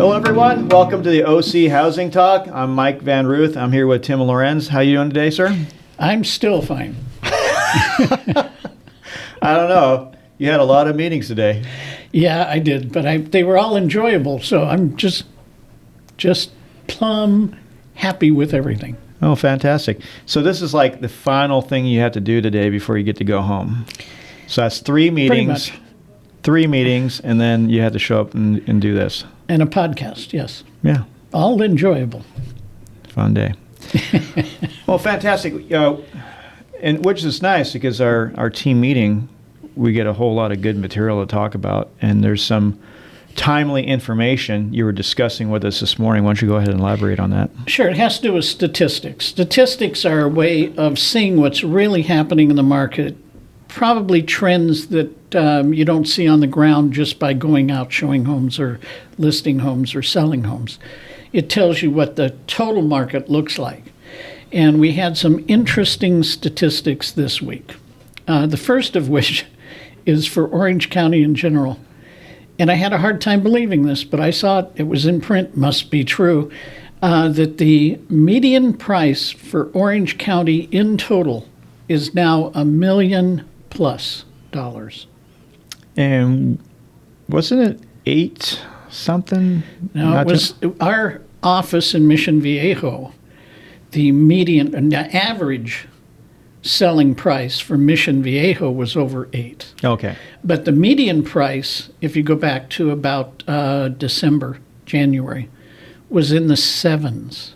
Hello, everyone. Welcome to the OC Housing Talk. I'm Mike Van Ruth. I'm here with Tim Lorenz. How you doing today, sir? I'm still fine. I don't know. You had a lot of meetings today. Yeah, I did, but they were all enjoyable, so I'm just plumb happy with everything. Oh, fantastic. So this is like the final thing you have to do today before you get to go home. So that's three meetings. Three meetings, and then you had to show up and do this. And a podcast, yes. Yeah. All enjoyable. Fun day. Well, fantastic. And which is nice because our team meeting, we get a whole lot of good material to talk about, and there's some timely information you were discussing with us this morning. Why don't you go ahead and elaborate on that? Sure. It has to do with statistics. Statistics are a way of seeing what's really happening in the market, probably trends that you don't see on the ground just by going out showing homes or listing homes or selling homes. It tells you what the total market looks like. And we had some interesting statistics this week. The first of which is for Orange County in general. And I had a hard time believing this, but I saw it. It was in print, must be true, that the median price for Orange County in total is now $1 million plus. And wasn't it 8 something? No, it was our office in Mission Viejo. The median, the average selling price for Mission Viejo was over 8. Okay. But the median price, if you go back to about December, January, was in the 7s.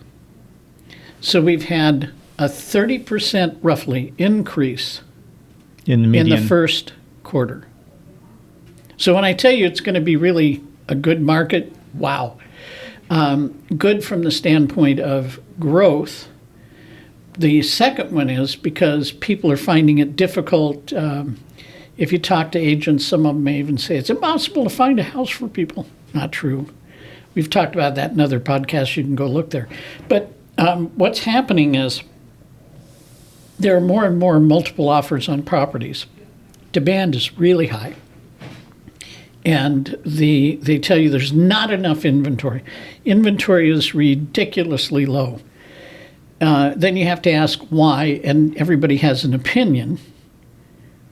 So we've had a 30% roughly increase In the median. in the first quarter. So when I tell you it's going to be really a good market, wow. Good from the standpoint of growth. The second one is because people are finding it difficult. If you talk to agents, some of them may even say it's impossible to find a house for people. Not true. We've talked about that in other podcasts. You can go look there. But what's happening is there are more and more multiple offers on properties. Demand is really high. And they tell you there's not enough inventory. Inventory is ridiculously low. Then you have to ask why, and everybody has an opinion,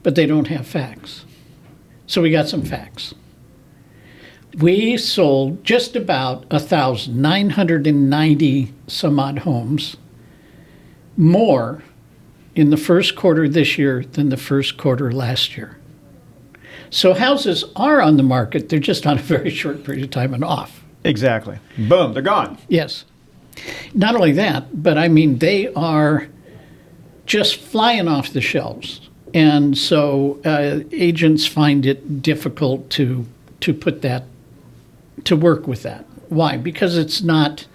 but they don't have facts. So we got some facts. We sold just about 1,990 some odd homes more in the first quarter this year than the first quarter last year. So houses are on the market. They're just on a very short period of time and off. Exactly. Boom, they're gone. Yes. Not only that, but I mean, they are just flying off the shelves. And so agents find it difficult to put that, to work with that. Why? Because it's not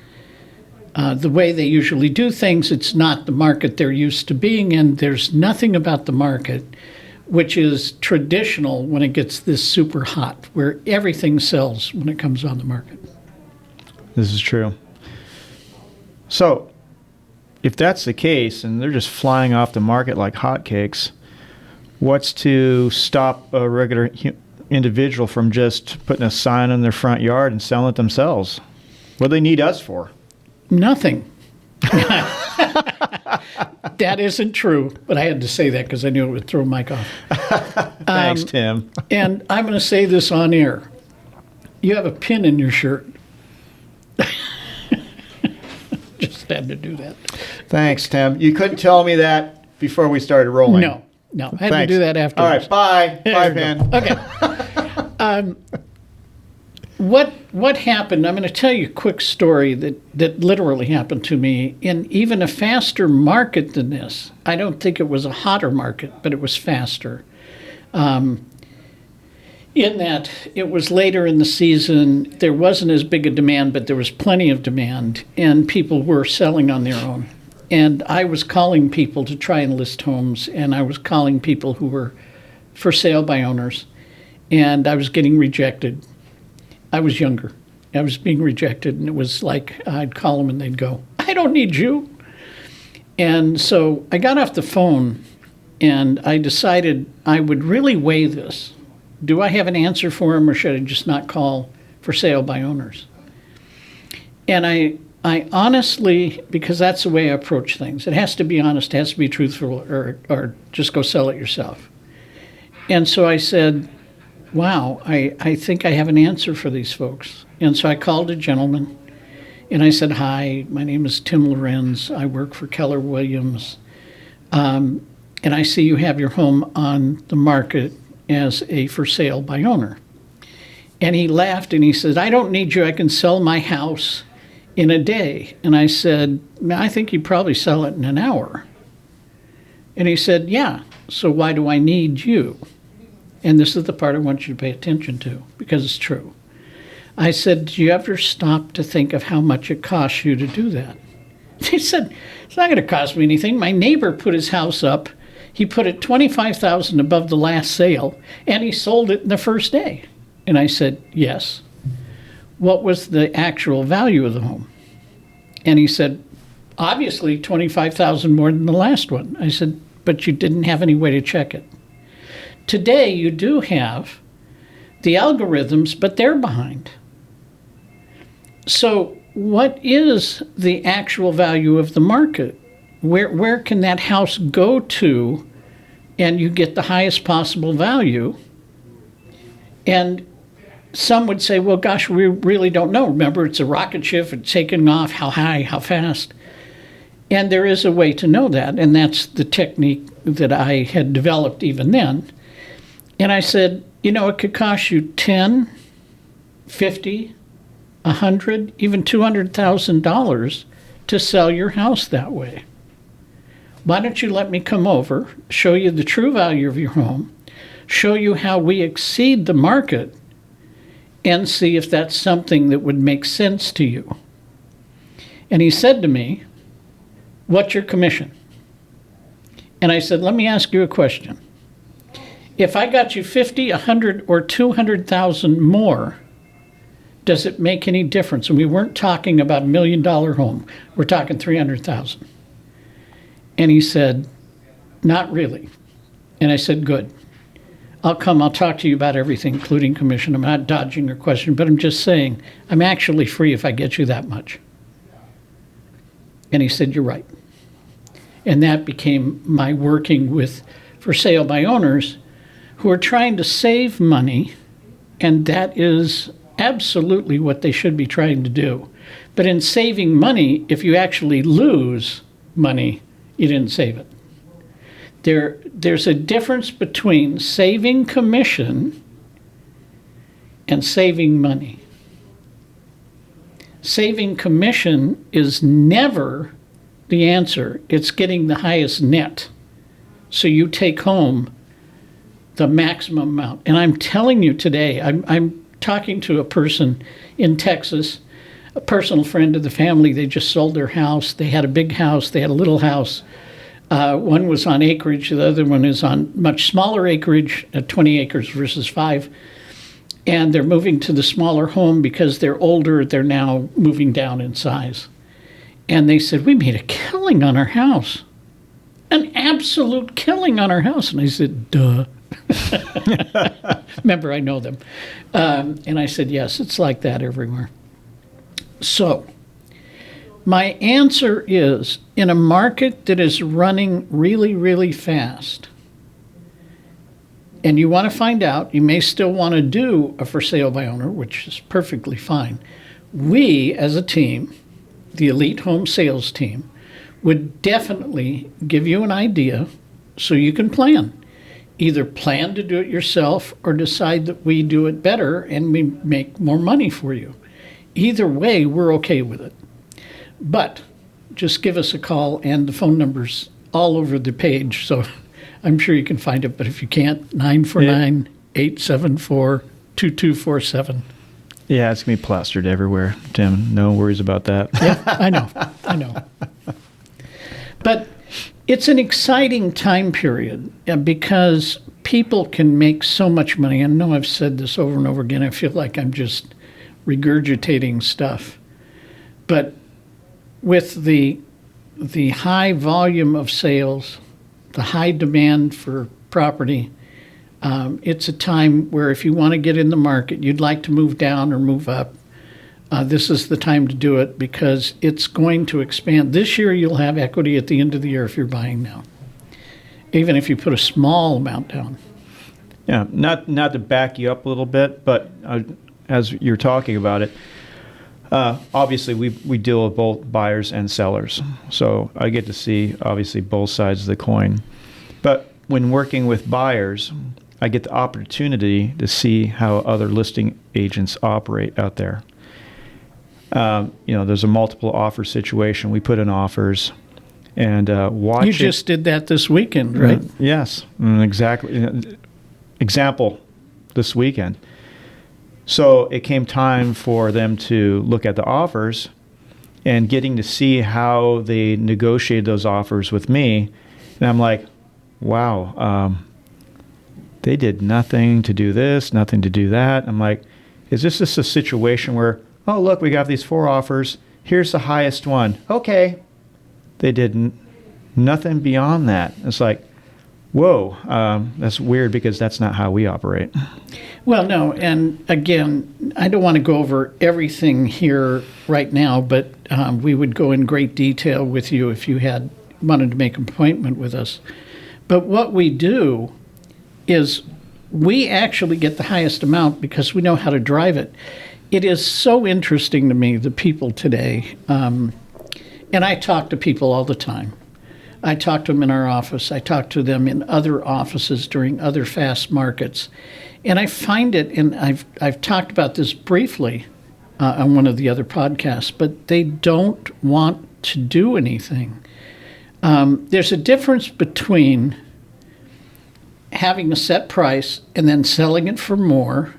the way they usually do things. It's not the market they're used to being in. There's nothing about the market which is traditional when it gets this super hot, where everything sells when it comes on the market. This is true. So, if that's the case, and they're just flying off the market like hotcakes, what's to stop a regular individual from just putting a sign in their front yard and selling it themselves? What do they need us for? Nothing. That isn't true, but I had to say that because I knew it would throw Mike off. Thanks, Tim. And I'm going to say this on air. You have a pin in your shirt. Just had to do that. Thanks, Tim. You couldn't tell me that before we started rolling. No. I had to do that afterwards. All right, bye. There Bye, you Pin. go. Okay. What happened? I'm going to tell you a quick story that literally happened to me in even a faster market than this. I don't think it was a hotter market, but it was faster. In that it was later in the season, there wasn't as big a demand, but there was plenty of demand, and people were selling on their own. And I was calling people to try and list homes, and I was calling people who were for sale by owners, and I was getting rejected. I was younger. I was being rejected, and it was like I'd call them and they'd go, "I don't need you." And so I got off the phone, and I decided I would really weigh this. Do I have an answer for them, or should I just not call for sale by owners? And I honestly, because that's the way I approach things, it has to be honest, it has to be truthful, or just go sell it yourself. And so I said, wow, I think I have an answer for these folks. And so I called a gentleman and I said, hi, my name is Tim Lorenz. I work for Keller Williams. And I see you have your home on the market as a for sale by owner. And he laughed and he said, I don't need you. I can sell my house in a day. And I said, I think you'd probably sell it in an hour. And he said, yeah, so why do I need you? And this is the part I want you to pay attention to, because it's true. I said, do you ever stop to think of how much it costs you to do that? He said, it's not going to cost me anything. My neighbor put his house up. He put it $25,000 above the last sale, and he sold it in the first day. And I said, yes. What was the actual value of the home? And he said, obviously $25,000 more than the last one. I said, but you didn't have any way to check it. Today, you do have the algorithms, but they're behind. So what is the actual value of the market? Where can that house go to and you get the highest possible value? And some would say, well, gosh, we really don't know. Remember, it's a rocket ship. It's taking off. How high, how fast? And there is a way to know that, and that's the technique that I had developed even then. And I said, it could cost you $10, $50, $100, even $200,000 to sell your house that way. Why don't you let me come over, show you the true value of your home, show you how we exceed the market, and see if that's something that would make sense to you. And he said to me, what's your commission? And I said, let me ask you a question. If I got you 50, 100, or 200,000 more, does it make any difference? And we weren't talking about $1 million home. We're talking 300,000. And he said, not really. And I said, good. I'll talk to you about everything, including commission. I'm not dodging your question, but I'm just saying, I'm actually free if I get you that much. And he said, you're right. And that became my working with for sale by owners who are trying to save money, and that is absolutely what they should be trying to do. But in saving money, if you actually lose money, you didn't save it. There's a difference between saving commission and saving money. Saving commission is never the answer. It's getting the highest net. So you take home the maximum amount. And I'm telling you today, I'm talking to a person in Texas, a personal friend of the family. They just sold their house. They had a big house. They had a little house. One was on acreage. The other one is on much smaller acreage, 20 acres versus 5. And they're moving to the smaller home because they're older. They're now moving down in size. And they said, we made a killing on our house. An absolute killing on our house. And I said, duh. Remember, I know them. And I said, yes, it's like that everywhere. So my answer is, in a market that is running really, really fast, and you want to find out, you may still want to do a for sale by owner, which is perfectly fine. We, as a team, the Elite Home Sales team, would definitely give you an idea so you can plan. Either plan to do it yourself or decide that we do it better and we make more money for you. Either way, we're okay with it. But just give us a call, and the phone number's all over the page, so I'm sure you can find it. But if you can't, 949-874-2247. Yeah, it's going to be plastered everywhere, Tim. No worries about that. Yeah, I know. But it's an exciting time period because people can make so much money. I know I've said this over and over again. I feel like I'm just regurgitating stuff. But with the high volume of sales, the high demand for property, it's a time where if you want to get in the market, you'd like to move down or move up, this is the time to do it because it's going to expand. This year, you'll have equity at the end of the year if you're buying now, even if you put a small amount down. Yeah, not to back you up a little bit, but as you're talking about it, obviously we deal with both buyers and sellers, so I get to see obviously both sides of the coin. But when working with buyers, I get the opportunity to see how other listing agents operate out there. There's a multiple offer situation. We put in offers, and watch. You just did that this weekend, right? Yes, exactly. Example, this weekend. So it came time for them to look at the offers, and getting to see how they negotiated those offers with me, and I'm like, wow. They did nothing to do this, nothing to do that. I'm like, is this just a situation where, oh, look, we got these 4 offers. Here's the highest one. Okay. They did nothing beyond that. It's like, whoa, that's weird because that's not how we operate. Well, no, and again, I don't want to go over everything here right now, but we would go in great detail with you if you wanted to make an appointment with us. But what we do is we actually get the highest amount because we know how to drive it. It is so interesting to me, the people today, and I talk to people all the time. I talk to them in our office. I talk to them in other offices during other fast markets. And I find it, and I've talked about this briefly on one of the other podcasts, but they don't want to do anything. There's a difference between having a set price and then selling it for more,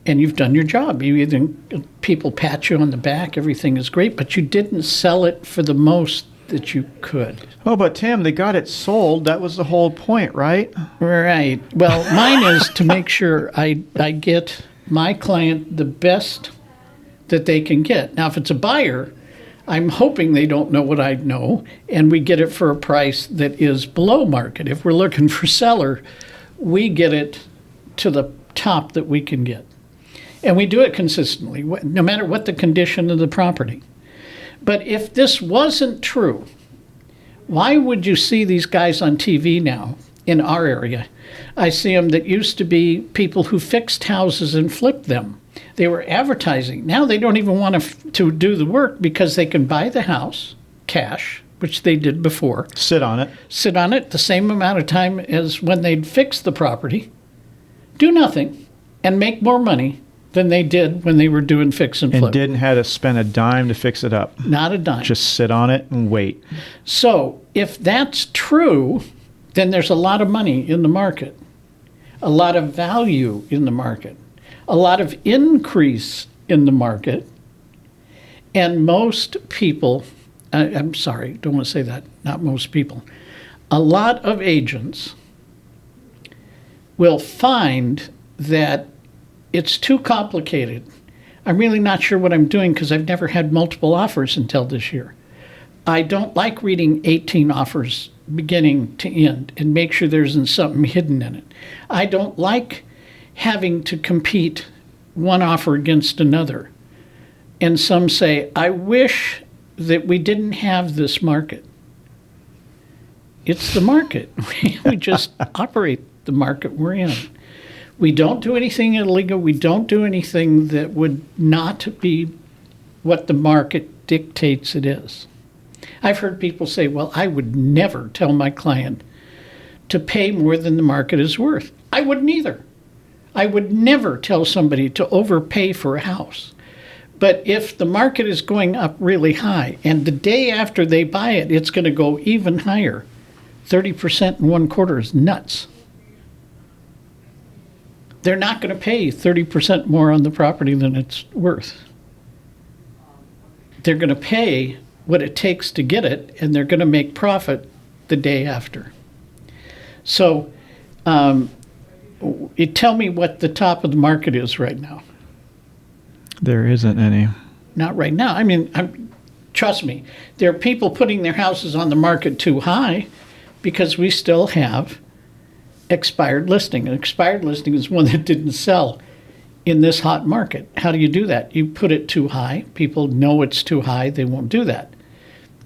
and you've done your job. People pat you on the back, everything is great, but you didn't sell it for the most that you could. Oh, but Tim, they got it sold. That was the whole point, right? Right. Well, mine is to make sure I get my client the best that they can get. Now, if it's a buyer, I'm hoping they don't know what I know, and we get it for a price that is below market. If we're looking for seller, we get it to the top that we can get. And we do it consistently, no matter what the condition of the property. But if this wasn't true, why would you see these guys on TV now in our area? I see them that used to be people who fixed houses and flipped them. They were advertising. Now they don't even want to do the work because they can buy the house cash, which they did before. Sit on it The same amount of time as when they'd fix the property, do nothing, and make more money than they did when they were doing fix and flip. And didn't have to spend a dime to fix it up. Not a dime. Just sit on it and wait. So if that's true, then there's a lot of money in the market, a lot of value in the market, a lot of increase in the market, and most people, I'm sorry, don't want to say that, not most people, a lot of agents will find that it's too complicated. I'm really not sure what I'm doing because I've never had multiple offers until this year. I don't like reading 18 offers beginning to end and make sure there isn't something hidden in it. I don't like having to compete one offer against another. And some say, I wish that we didn't have this market. It's the market. We just operate the market we're in. We don't do anything illegal. We don't do anything that would not be what the market dictates it is. I've heard people say, well, I would never tell my client to pay more than the market is worth. I wouldn't either. I would never tell somebody to overpay for a house. But if the market is going up really high and the day after they buy it, it's going to go even higher, 30% in 1/4 is nuts. They're not going to pay 30% more on the property than it's worth. They're going to pay what it takes to get it, and they're going to make profit the day after. So tell me what the top of the market is right now. There isn't any. Not right now. I mean, trust me, there are people putting their houses on the market too high because we still have expired listing. An expired listing is one that didn't sell in this hot market. How do you do that? You put it too high. People know it's too high. They won't do that.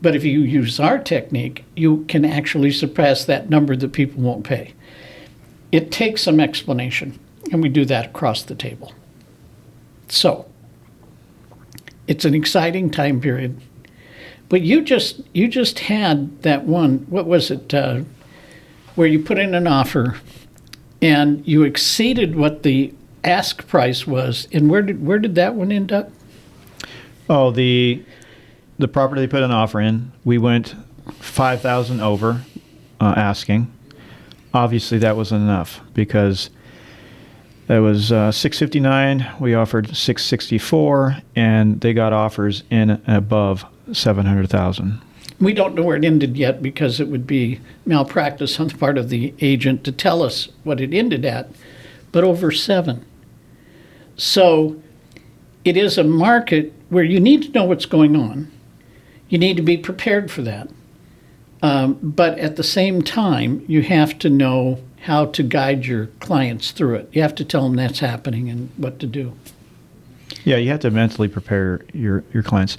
But if you use our technique, you can actually surpass that number that people won't pay. It takes some explanation, and we do that across the table. So it's an exciting time period. But you just had that one, what was it, where you put in an offer and you exceeded what the ask price was. And where did that one end up? Oh, the property they put an offer in, we went 5,000 over asking. Obviously, that wasn't enough because it was 659. We offered 664, and they got offers in above 700,000. We don't know where it ended yet because it would be malpractice on the part of the agent to tell us what it ended at, but over 7. So it is a market where you need to know what's going on. You need to be prepared for that. But at the same time, you have to know how to guide your clients through it. You have to tell them that's happening and what to do. Yeah, you have to mentally prepare your clients.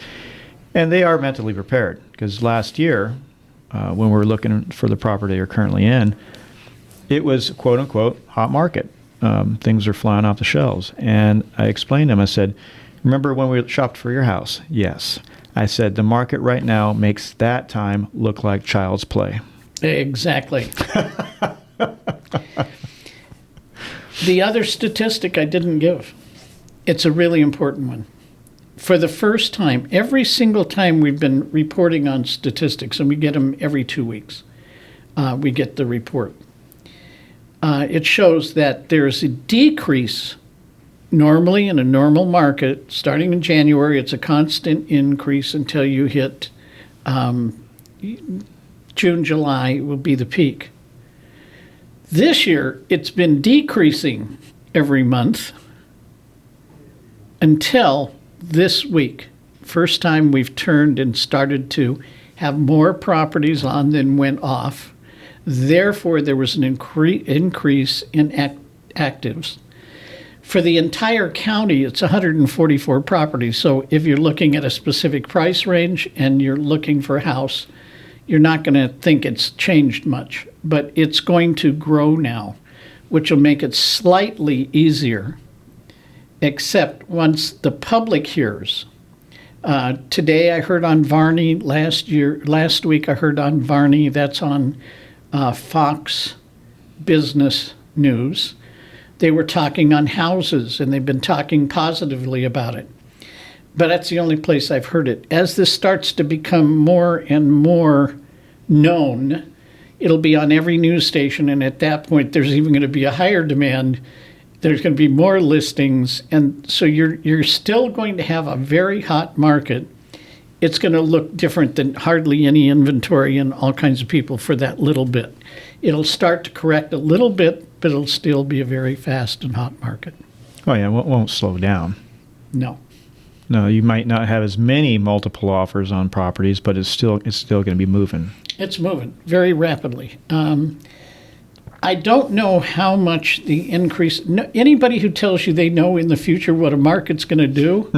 And they are mentally prepared because last year, when we were looking for the property they're currently in, it was quote unquote hot market. Things are flying off the shelves. And I explained to them, I said, remember when we shopped for your house? Yes. I said, the market right now makes that time look like child's play. Exactly. The other statistic I didn't give, it's a really important one. For the first time, every single time we've been reporting on statistics, and we get them every 2 weeks, we get the report. It shows that there's a decrease. Normally, in a normal market, starting in January, it's a constant increase until you hit June, July will be the peak. This year, it's been decreasing every month until this week. First time we've turned and started to have more properties on than went off. Therefore, there was an increase in actives. For the entire county, it's 144 properties. So if you're looking at a specific price range and you're looking for a house, you're not going to think it's changed much. But it's going to grow now, which will make it slightly easier, except once the public hears. Today I heard on Varney, last week I heard on Varney, that's on Fox Business News. They were talking on houses, and they've been talking positively about it. But that's the only place I've heard it. As this starts to become more and more known, it'll be on every news station, and at that point, there's even going to be a higher demand. There's going to be more listings, and so you're still going to have a very hot market. It's going to look different than hardly any inventory and all kinds of people for that little bit. It'll start to correct a little bit, but it'll still be a very fast and hot market. Oh, yeah, it won't slow down. No. No, you might not have as many multiple offers on properties, but it's still going to be moving. It's moving very rapidly. I don't know how much the increase. Anybody who tells you they know in the future what a market's going to do,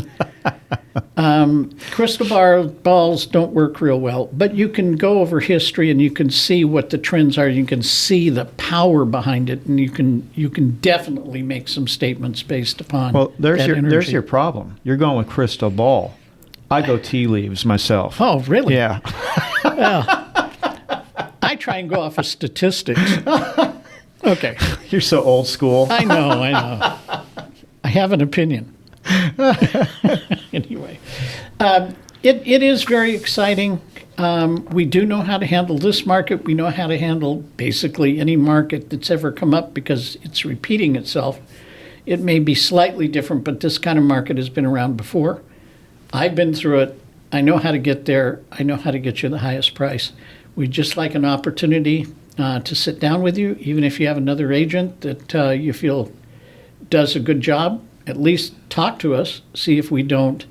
crystal balls don't work real well. But you can go over history and you can see what the trends are. You can see the power behind it, and you can definitely make some statements based upon. Well, there's energy. your problem. You're going with crystal ball. I go tea leaves myself. Oh, really? Yeah. Well, I try and go off of statistics. Okay. You're so old school. I know. I have an opinion. Anyway, it is very exciting. We do know how to handle this market. We know how to handle basically any market that's ever come up because it's repeating itself. It may be slightly different, but this kind of market has been around before. I've been through it. I know how to get there. I know how to get you the highest price. We'd just like an opportunity to sit down with you, even if you have another agent that you feel does a good job. At least talk to us, see if we don't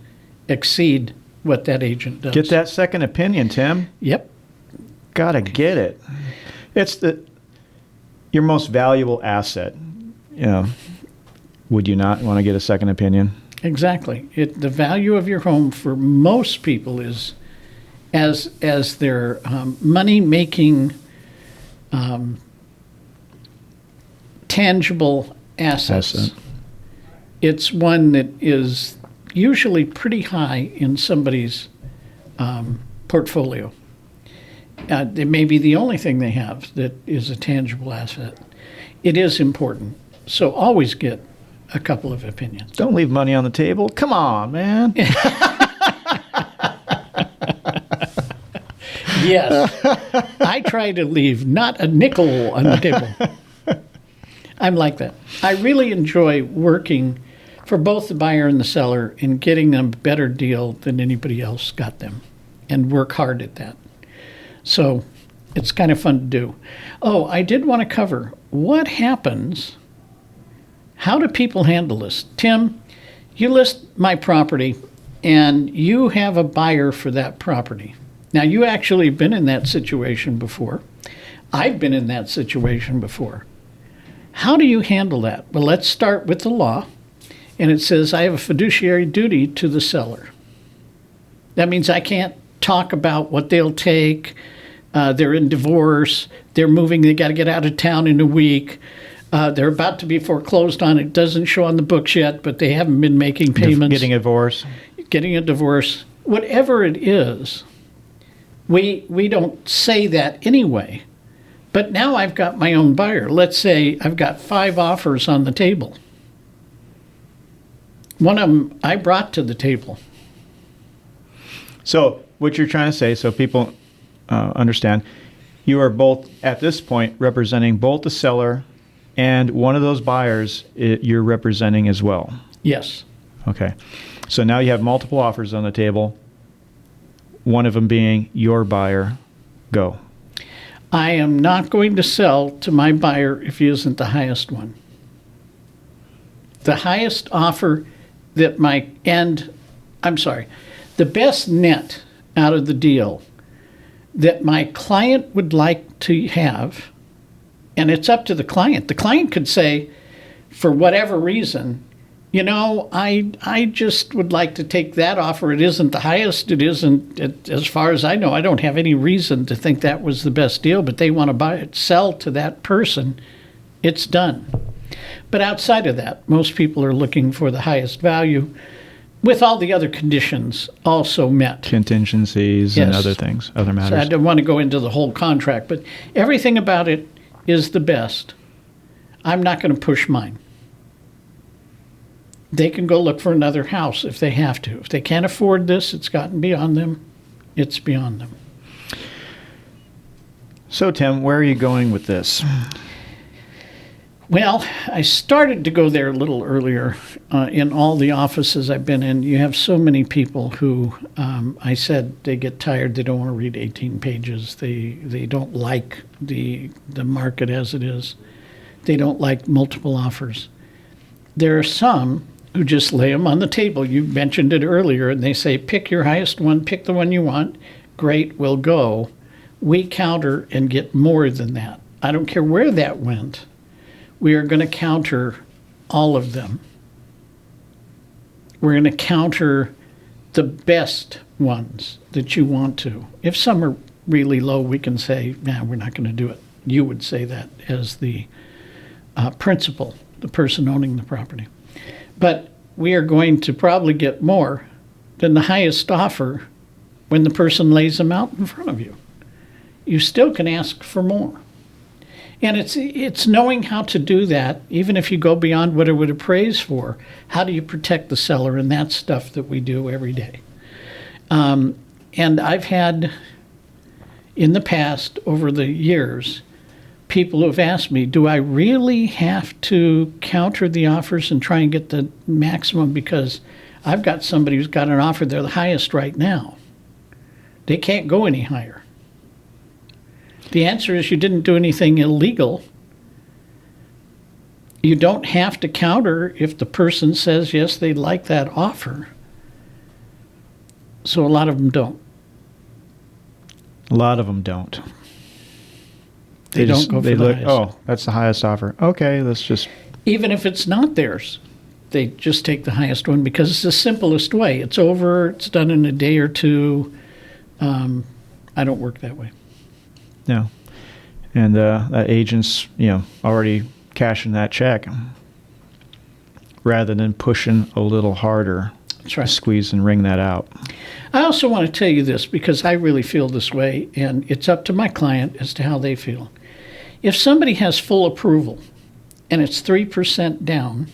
exceed what that agent does. Get that second opinion, Tim. Yep. Gotta get it. It's your most valuable asset. You know, Would you not want to get a second opinion? Exactly. The value of your home for most people is as their money making tangible assets. Asset. It's one that is usually pretty high in somebody's portfolio. It may be the only thing they have that is a tangible asset. It is important. So always get a couple of opinions. Don't leave money on the table. Come on, man. Yes. I try to leave not a nickel on the table. I'm like that. I really enjoy working for both the buyer and the seller and getting them a better deal than anybody else got them, and work hard at that. So it's kind of fun to do. Oh, I did want to cover what happens. How do people handle this? Tim, you list my property and you have a buyer for that property. Now, you actually have been in that situation before. I've been in that situation before. How do you handle that? Well, let's start with the law. And it says I have a fiduciary duty to the seller. That means I can't talk about what they'll take. They're in divorce. They're moving. They got to get out of town in a week. They're about to be foreclosed on. It doesn't show on the books yet, but they haven't been making payments. Getting a divorce. Getting a divorce. Whatever it is, we don't say that anyway. But now I've got my own buyer. Let's say I've got 5 offers on the table. One of them I brought to the table. So what you're trying to say, so people understand, you are both, at this point, representing both the seller and one of those buyers you're representing as well. Yes. Okay. So now you have multiple offers on the table, one of them being your buyer. Go. I am not going to sell to my buyer if he isn't the highest one. The highest offer that the best net out of the deal that my client would like to have, and it's up to the client. The client could say, for whatever reason, I just would like to take that offer. It isn't the highest. It isn't, as far as I know, I don't have any reason to think that was the best deal, but they want to sell to that person. It's done. But outside of that, most people are looking for the highest value with all the other conditions also met. Contingencies and Yes. other things, other So matters. I don't want to go into the whole contract, but everything about it is the best. I'm not going to push mine. They can go look for another house if they have to. If they can't afford this, it's gotten beyond them. It's beyond them. So, Tim, where are you going with this? Well, I started to go there a little earlier. In all the offices I've been in, you have so many people who, I said, they get tired. They don't want to read 18 pages. They don't like the market as it is. They don't like multiple offers. There are some who just lay them on the table. You mentioned it earlier, and they say, pick your highest one, pick the one you want. Great, we'll go. We counter and get more than that. I don't care where that went. We are going to counter all of them. We're going to counter the best ones that you want to. If some are really low, we can say, nah, we're not going to do it. You would say that as the principal, the person owning the property. But we are going to probably get more than the highest offer when the person lays them out in front of you. You still can ask for more. And it's knowing how to do that, even if you go beyond what it would appraise for. How do you protect the seller? And that's stuff that we do every day. And I've had, in the past, over the years, people who have asked me, do I really have to counter the offers and try and get the maximum? Because I've got somebody who's got an offer, they're the highest right now. They can't go any higher. The answer is you didn't do anything illegal. You don't have to counter if the person says, yes, they like that offer. So a lot of them don't. A lot of them don't. They don't go for the highest. Oh, that's the highest offer. Okay, let's just... Even if it's not theirs. they just take the highest one because it's the simplest way. It's over. It's done in a day or two. I don't work that way. No. And that agent's, already cashing that check rather than pushing a little harder. That's right. To squeeze and wring that out. I also want to tell you this because I really feel this way, and it's up to my client as to how they feel. If somebody has full approval and it's 3% down,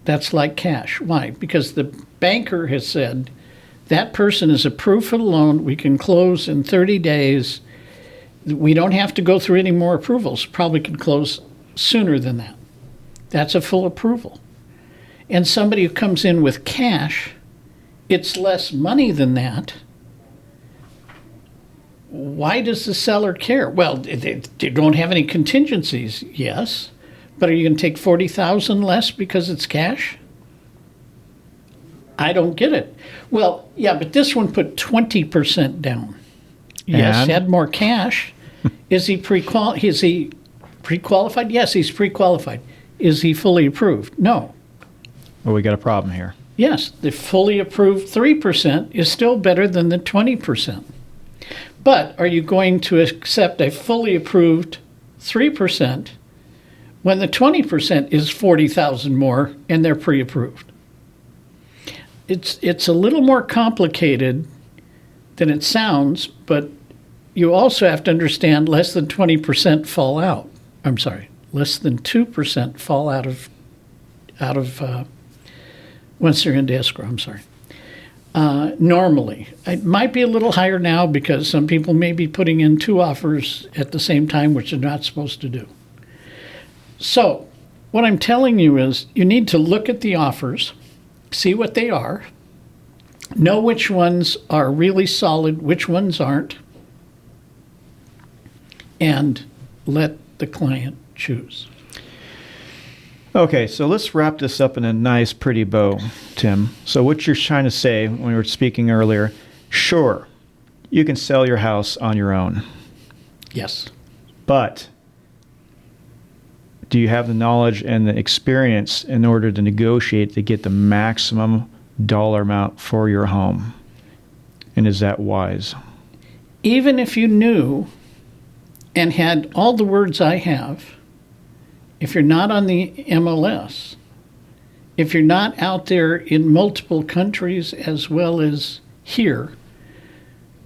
that's like cash. Why? Because the banker has said that person is approved for the loan. We can close in 30 days. We don't have to go through any more approvals. Probably can close sooner than that. That's a full approval. And somebody who comes in with cash, it's less money than that. Why does the seller care? Well, they don't have any contingencies, yes. But are you going to take $40,000 less because it's cash? I don't get it. Well, yeah, but this one put 20% down. Yes, And? had more cash. Is he pre-qualified? Yes, he's pre-qualified. Is he fully approved? No. Well, we got a problem here. Yes, the fully approved 3% is still better than the 20%. But are you going to accept a fully approved 3% when the 20% is $40,000 more and they're pre-approved? It's a little more complicated than it sounds, but you also have to understand less than 20% fall out. I'm sorry, less than 2% fall out of once they're into escrow. I'm sorry. Normally, it might be a little higher now because some people may be putting in 2 offers at the same time, which they're not supposed to do. So, what I'm telling you is you need to look at the offers, see what they are, know which ones are really solid, which ones aren't, and let the client choose. Okay, so let's wrap this up in a nice, pretty bow, Tim. So what you're trying to say when we were speaking earlier, sure, you can sell your house on your own. Yes. But do you have the knowledge and the experience in order to negotiate to get the maximum dollar amount for your home? And is that wise? Even if you knew and had all the words I have, if you're not on the MLS, if you're not out there in multiple countries as well as here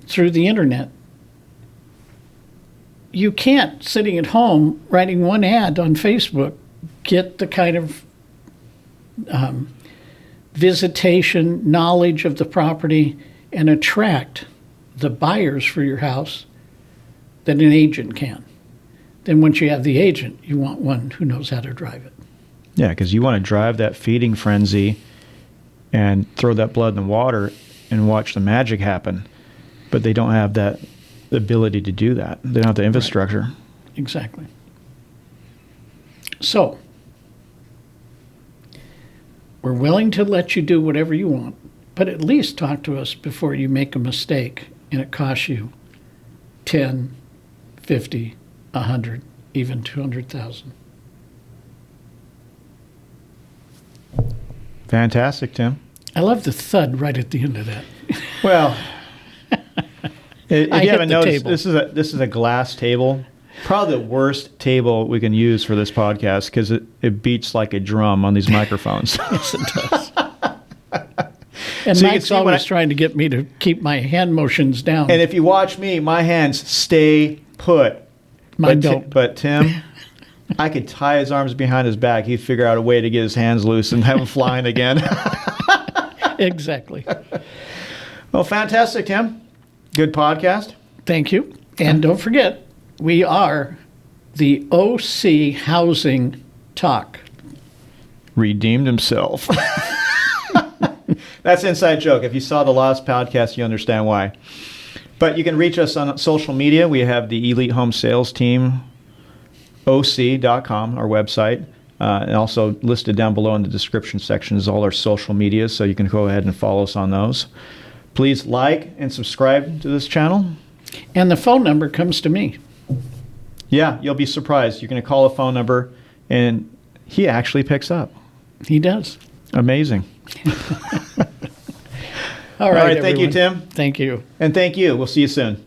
through the internet, you can't, sitting at home, writing one ad on Facebook, get the kind of visitation, knowledge of the property, and attract the buyers for your house that an agent can. Then once you have the agent, you want one who knows how to drive it. Yeah, because you want to drive that feeding frenzy and throw that blood in the water and watch the magic happen. But they don't have that ability to do that. They don't have the infrastructure. Right. Exactly. So, we're willing to let you do whatever you want, but at least talk to us before you make a mistake and it costs you 10, 50, 100, even 200,000. Fantastic, Tim. I love the thud right at the end of that. Well, if I you hit haven't the noticed, table. this is a glass table. Probably the worst table we can use for this podcast because it beats like a drum on these microphones. Yes, it does. And So you can Mike's see when always trying to get me to keep my hand motions down. And if you watch me, my hands stay put. Mine but don't. But Tim, I could tie his arms behind his back. He'd figure out a way to get his hands loose and have him flying again. Exactly. Well, fantastic, Tim. Good podcast. Thank you. And don't forget, we are the OC Housing Talk. Redeemed himself. That's an inside joke. If you saw the last podcast, you understand why. But you can reach us on social media. We have the Elite Home Sales Team, OC.com, our website. And also listed down below in the description section is all our social media, so you can go ahead and follow us on those. Please like and subscribe to this channel. And the phone number comes to me. Yeah, you'll be surprised. You're going to call a phone number, and he actually picks up. He does. Amazing. All All right, right, thank you, everyone. Tim. Thank you. And thank you. We'll see you soon.